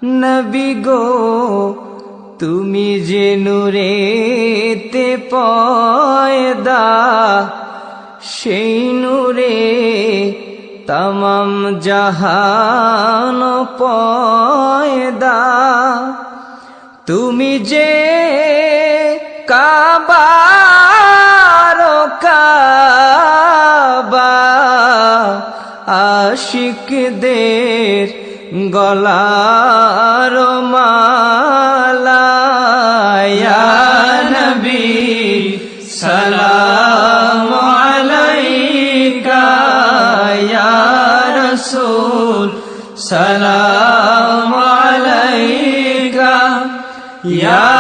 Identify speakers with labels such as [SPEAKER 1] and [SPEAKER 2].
[SPEAKER 1] নবী গো তুমি যে নূরেতে পয়দা, সেই নূরে তমাম জাহান পয়দা। তুমি যে কাবার কাবা, আশিকদের গলার মালা। ইয়া নবী সালাম আলাইকা, ইয়া রাসূল সালাম আলাইকা, ইয়া